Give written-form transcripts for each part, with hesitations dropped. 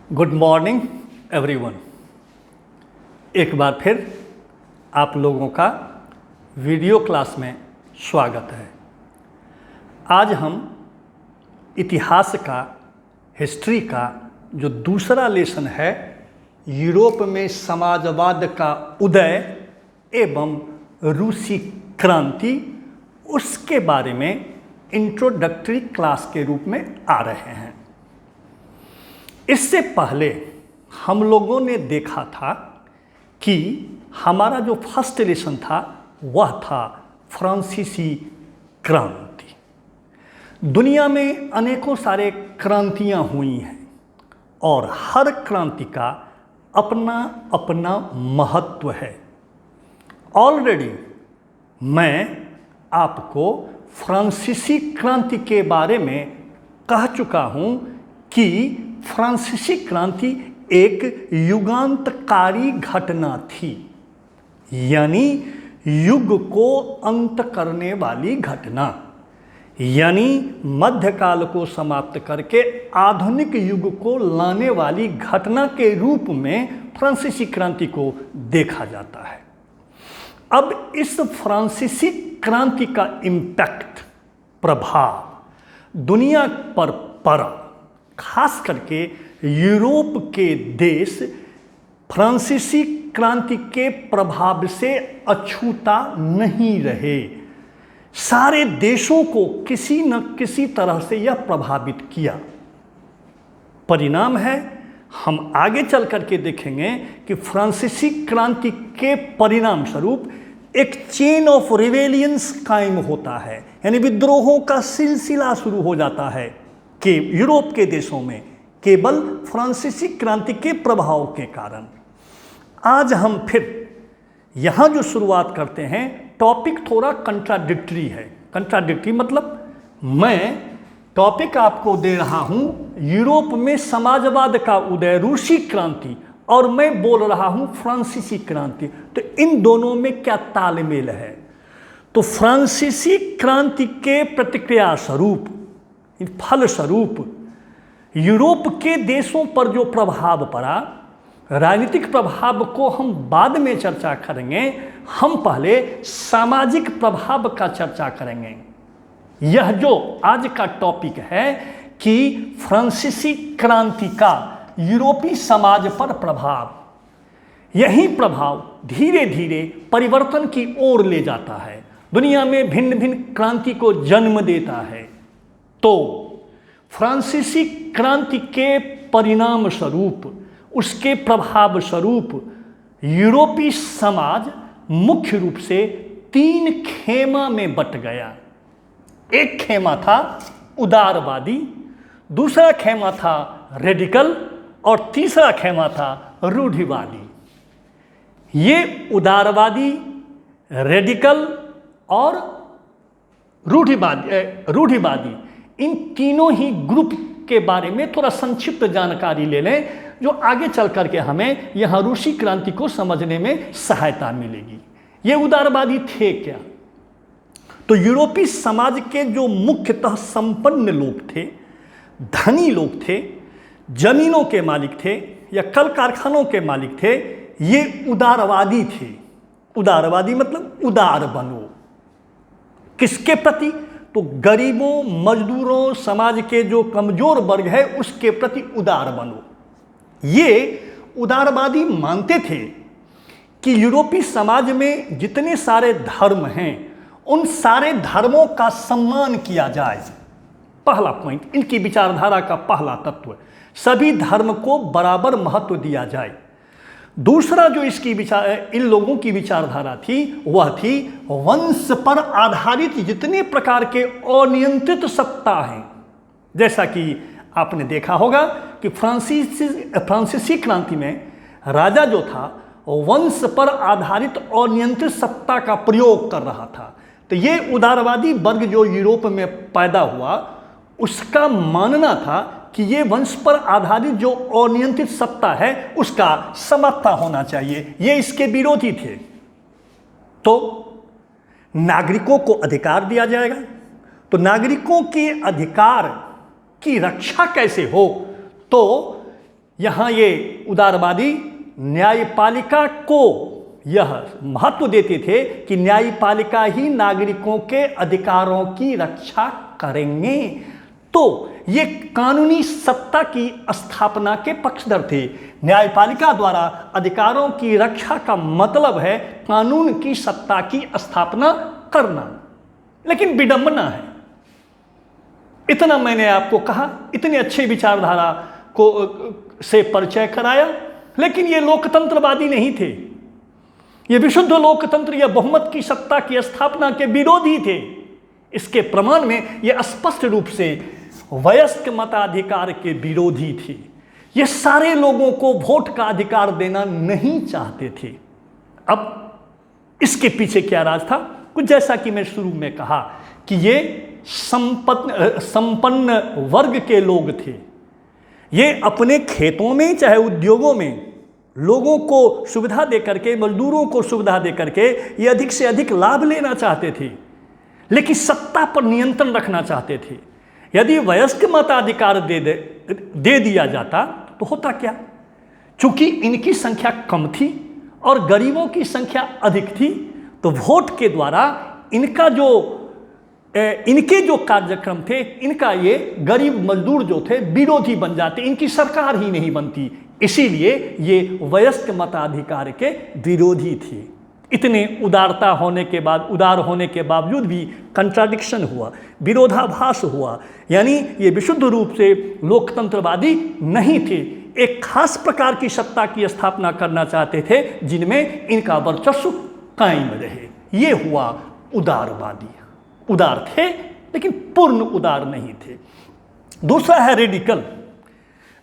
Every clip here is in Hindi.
Good morning everyone. एक बार फिर आप लोगों का वीडियो क्लास में स्वागत है। आज हम इतिहास का, हिस्ट्री का जो दूसरा लेसन है, यूरोप में समाजवाद का उदय एवं रूसी क्रांति, उसके बारे में इंट्रोडक्टरी क्लास के रूप में आ रहे हैं। इससे पहले हम लोगों ने देखा था कि हमारा जो फर्स्ट लेसन था वह था फ्रांसीसी क्रांति। दुनिया में अनेकों सारे क्रांतियां हुई हैं और हर क्रांति का अपना अपना महत्व है। ऑलरेडी मैं आपको फ्रांसीसी क्रांति के बारे में कह चुका हूं कि फ्रांसीसी क्रांति एक युगांतकारी घटना थी, यानी युग को अंत करने वाली घटना, यानी मध्यकाल को समाप्त करके आधुनिक युग को लाने वाली घटना के रूप में फ्रांसीसी क्रांति को देखा जाता है। अब इस फ्रांसीसी क्रांति का इम्पैक्ट, प्रभाव दुनिया पर पड़ा, खास करके यूरोप के देश फ्रांसीसी क्रांति के प्रभाव से अछूता नहीं रहे। सारे देशों को किसी न किसी तरह से यह प्रभावित किया। परिणाम है, हम आगे चल करके देखेंगे कि फ्रांसीसी क्रांति के परिणाम स्वरूप एक चेन ऑफ रिवेलियंस कायम होता है, यानी विद्रोहों का सिलसिला शुरू हो जाता है कि यूरोप के देशों में केवल फ्रांसीसी क्रांति के प्रभाव के कारण। आज हम फिर यहाँ जो शुरुआत करते हैं, टॉपिक थोड़ा कंट्राडिक्टरी है। कंट्राडिक्टरी मतलब मैं टॉपिक आपको दे रहा हूँ यूरोप में समाजवाद का उदय, रूसी क्रांति, और मैं बोल रहा हूँ फ्रांसीसी क्रांति। तो इन दोनों में क्या तालमेल है? तो फ्रांसीसी क्रांति के प्रतिक्रिया स्वरूप, फलस्वरूप यूरोप के देशों पर जो प्रभाव पड़ा, राजनीतिक प्रभाव को हम बाद में चर्चा करेंगे, हम पहले सामाजिक प्रभाव का चर्चा करेंगे। यह जो आज का टॉपिक है कि फ्रांसीसी क्रांति का यूरोपीय समाज पर प्रभाव, यही प्रभाव धीरे धीरे परिवर्तन की ओर ले जाता है, दुनिया में भिन्न भिन्न क्रांति को जन्म देता है। तो फ्रांसीसी क्रांति के परिणाम स्वरूप, उसके प्रभाव स्वरूप यूरोपीय समाज मुख्य रूप से तीन खेमा में बट गया। एक खेमा था उदारवादी, दूसरा खेमा था रेडिकल, और तीसरा खेमा था रूढ़िवादी। ये उदारवादी, रेडिकल और रूढ़िवादी, इन तीनों ही ग्रुप के बारे में थोड़ा संक्षिप्त जानकारी ले लें, जो आगे चल करके हमें यहाँ रूसी क्रांति को समझने में सहायता मिलेगी। ये उदारवादी थे क्या? तो यूरोपीय समाज के जो मुख्यतः संपन्न लोग थे, धनी लोग थे, जमीनों के मालिक थे या कल कारखानों के मालिक थे, ये उदारवादी थे। उदारवादी मतलब उदार बनो। किसके प्रति? तो गरीबों, मजदूरों, समाज के जो कमजोर वर्ग है उसके प्रति उदार बनो। ये उदारवादी मानते थे कि यूरोपीय समाज में जितने सारे धर्म हैं उन सारे धर्मों का सम्मान किया जाए। पहला पॉइंट, इनकी विचारधारा का पहला तत्व, सभी धर्म को बराबर महत्व दिया जाए। दूसरा जो इन लोगों की विचारधारा थी वह थी वंश पर आधारित जितने प्रकार के अनियंत्रित सत्ता हैं। जैसा कि आपने देखा होगा कि फ्रांसीसी क्रांति में राजा जो था वंश पर आधारित अनियंत्रित सत्ता का प्रयोग कर रहा था। तो ये उदारवादी वर्ग जो यूरोप में पैदा हुआ, उसका मानना था कि ये वंश पर आधारित जो अनियंत्रित सत्ता है उसका समाप्त होना चाहिए। ये इसके विरोधी थे। तो नागरिकों को अधिकार दिया जाएगा। तो नागरिकों के अधिकार की रक्षा कैसे हो? तो यहाँ ये उदारवादी न्यायपालिका को यह महत्व देते थे कि न्यायपालिका ही नागरिकों के अधिकारों की रक्षा करेंगे। तो ये कानूनी सत्ता की स्थापना के पक्षधर थे। न्यायपालिका द्वारा अधिकारों की रक्षा का मतलब है कानून की सत्ता की स्थापना करना। लेकिन विडंबना है, इतना मैंने आपको कहा, इतने अच्छे विचारधारा को से परिचय कराया, लेकिन ये लोकतंत्रवादी नहीं थे। ये विशुद्ध लोकतंत्र या बहुमत की सत्ता की स्थापना के विरोधी थे। इसके प्रमाण में ये स्पष्ट रूप से वयस्क मताधिकार के विरोधी थे। ये सारे लोगों को वोट का अधिकार देना नहीं चाहते थे। अब इसके पीछे क्या राज था? कुछ जैसा कि मैं शुरू में कहा कि ये संपन्न वर्ग के लोग थे। ये अपने खेतों में चाहे उद्योगों में लोगों को सुविधा दे करके, मजदूरों को सुविधा दे करके ये अधिक से अधिक लाभ लेना चाहते थे, लेकिन सत्ता पर नियंत्रण रखना चाहते थे। यदि वयस्क मताधिकार दे दिया जाता तो होता क्या? चूंकि इनकी संख्या कम थी और गरीबों की संख्या अधिक थी, तो वोट के द्वारा इनके जो कार्यक्रम थे, इनका ये गरीब मजदूर जो थे विरोधी बन जाते, इनकी सरकार ही नहीं बनती। इसीलिए ये वयस्क मताधिकार के विरोधी थे। इतने उदार होने के बावजूद भी कंट्राडिक्शन हुआ, विरोधाभास हुआ। यानी ये विशुद्ध रूप से लोकतंत्रवादी नहीं थे, एक खास प्रकार की सत्ता की स्थापना करना चाहते थे जिनमें इनका वर्चस्व कायम रहे। ये हुआ उदारवादी। उदार थे लेकिन पूर्ण उदार नहीं थे। दूसरा है रेडिकल।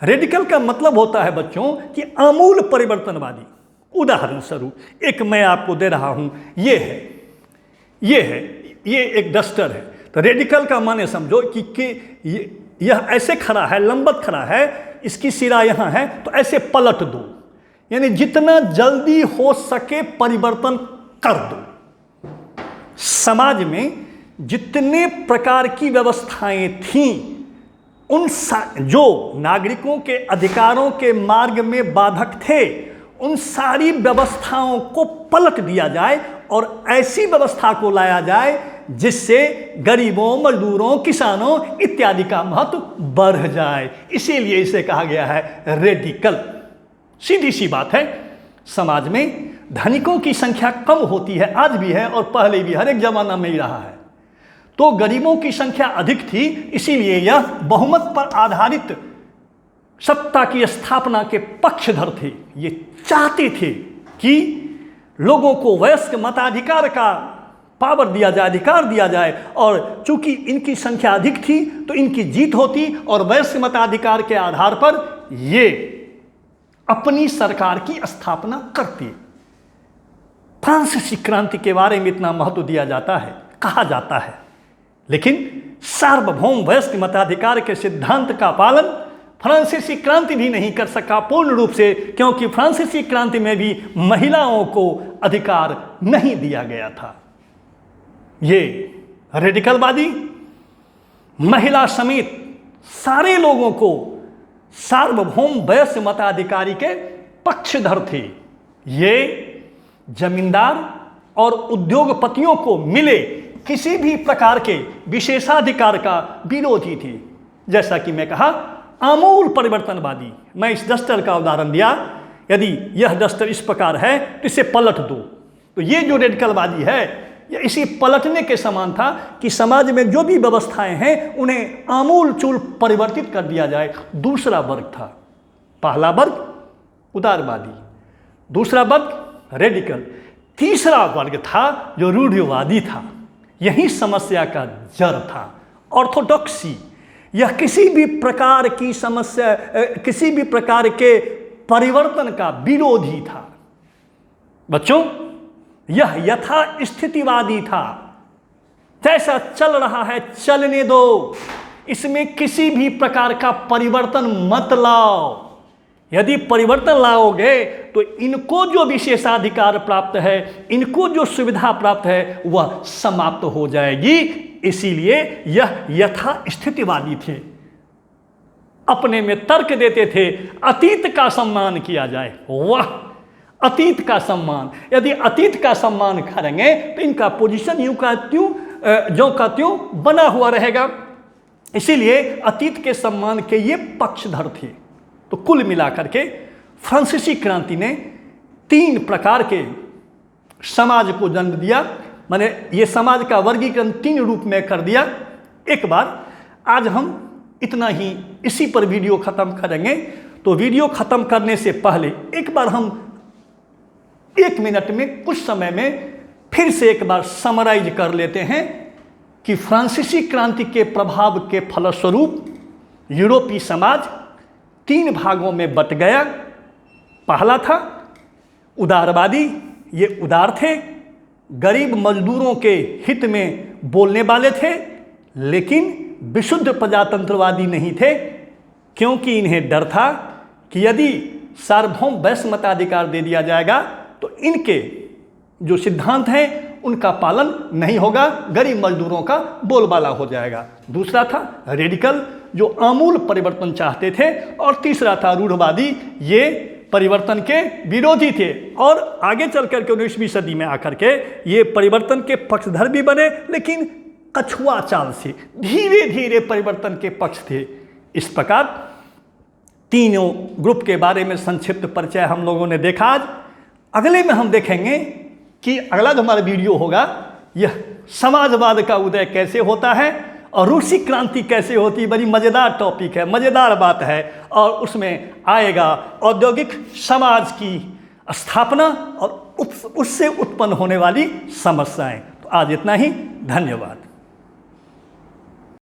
रेडिकल का मतलब होता है बच्चों कि आमूल परिवर्तनवादी। उदाहरण स्वरूप एक मैं आपको दे रहा हूं, ये एक डस्टर है। तो रेडिकल का माने समझो कि यह ऐसे खड़ा है, लंबत खड़ा है, इसकी सिरा यहां है, तो ऐसे पलट दो, यानी जितना जल्दी हो सके परिवर्तन कर दो। समाज में जितने प्रकार की व्यवस्थाएं थीं, जो नागरिकों के अधिकारों के मार्ग में बाधक थे, उन सारी व्यवस्थाओं को पलट दिया जाए और ऐसी व्यवस्था को लाया जाए जिससे गरीबों, मजदूरों, किसानों इत्यादि का महत्व बढ़ जाए। इसीलिए इसे कहा गया है रेडिकल। सीधी सी बात है, समाज में धनिकों की संख्या कम होती है, आज भी है और पहले भी हर एक जमाना में ही रहा है। तो गरीबों की संख्या अधिक थी, इसीलिए यह बहुमत पर आधारित सत्ता की स्थापना के पक्षधर थे। ये चाहते थे कि लोगों को वयस्क मताधिकार का पावर दिया जाए, अधिकार दिया जाए, और चूंकि इनकी संख्या अधिक थी तो इनकी जीत होती और वयस्क मताधिकार के आधार पर ये अपनी सरकार की स्थापना करते। फ्रांसीसी क्रांति के बारे में इतना महत्व दिया जाता है, कहा जाता है, लेकिन सार्वभौम वयस्क मताधिकार के सिद्धांत का पालन फ्रांसीसी क्रांति भी नहीं कर सका पूर्ण रूप से, क्योंकि फ्रांसीसी क्रांति में भी महिलाओं को अधिकार नहीं दिया गया था। ये रेडिकलवादी महिला समेत सारे लोगों को सार्वभौम वयस्क मताधिकारी के पक्षधर थे। ये जमींदार और उद्योगपतियों को मिले किसी भी प्रकार के विशेषाधिकार का विरोधी थे। जैसा कि मैं कहा, आमूल परिवर्तनवादी। मैं इस डस्टर का उदाहरण दिया, यदि यह डस्टर इस प्रकार है तो इसे पलट दो। तो ये जो रेडिकलवादी है, यह इसी पलटने के समान था कि समाज में जो भी व्यवस्थाएं हैं उन्हें आमूल चूल परिवर्तित कर दिया जाए। दूसरा वर्ग था, पहला वर्ग उदारवादी, दूसरा वर्ग रेडिकल, तीसरा वर्ग था जो रूढ़िवादी था। यही समस्या का जड़ था, ऑर्थोडॉक्सी। यह किसी भी प्रकार की समस्या, किसी भी प्रकार के परिवर्तन का विरोधी था। बच्चों, यह यथा स्थितिवादी था। जैसा चल रहा है चलने दो, इसमें किसी भी प्रकार का परिवर्तन मत लाओ। यदि परिवर्तन लाओगे तो इनको जो विशेषाधिकार प्राप्त है, इनको जो सुविधा प्राप्त है, वह समाप्त हो जाएगी। इसीलिए यह यथा स्थितिवादी थे। अपने में तर्क देते थे अतीत का सम्मान किया जाए। वाह, अतीत का सम्मान, यदि अतीत का सम्मान करेंगे तो इनका पोजीशन यूं का त्यों ज्यों का त्यों बना हुआ रहेगा। इसीलिए अतीत के सम्मान के ये पक्षधर थे। तो कुल मिलाकर के फ्रांसीसी क्रांति ने 3 प्रकार के समाज को जन्म दिया, माने ये समाज का वर्गीकरण 3 रूप में कर दिया। एक बार आज हम इतना ही, इसी पर वीडियो ख़त्म करेंगे। तो वीडियो ख़त्म करने से पहले एक बार हम 1 मिनट में, कुछ समय में फिर से एक बार समराइज कर लेते हैं कि फ्रांसीसी क्रांति के प्रभाव के फलस्वरूप यूरोपीय समाज 3 भागों में बट गया। पहला था उदारवादी, ये उदार थे, गरीब मजदूरों के हित में बोलने वाले थे, लेकिन विशुद्ध प्रजातंत्रवादी नहीं थे, क्योंकि इन्हें डर था कि यदि सार्वभौम वैश्य मताधिकार दे दिया जाएगा तो इनके जो सिद्धांत हैं उनका पालन नहीं होगा, गरीब मजदूरों का बोलबाला हो जाएगा। दूसरा था रेडिकल, जो आमूल परिवर्तन चाहते थे। और तीसरा था रूढ़वादी, ये परिवर्तन के विरोधी थे। और आगे चल कर के 19वीं सदी में आकर के ये परिवर्तन के पक्षधर भी बने, लेकिन कछुआ चाल से धीरे धीरे परिवर्तन के पक्ष थे। इस प्रकार तीनों ग्रुप के बारे में संक्षिप्त परिचय हम लोगों ने देखा। आज अगले में हम देखेंगे कि अगला जो हमारा वीडियो होगा, यह समाजवाद का उदय कैसे होता है और रूसी क्रांति कैसे होती है। बड़ी मज़ेदार टॉपिक है, मज़ेदार बात है। और उसमें आएगा औद्योगिक समाज की स्थापना और उससे उत्पन्न होने वाली समस्याएं। तो आज इतना ही, धन्यवाद।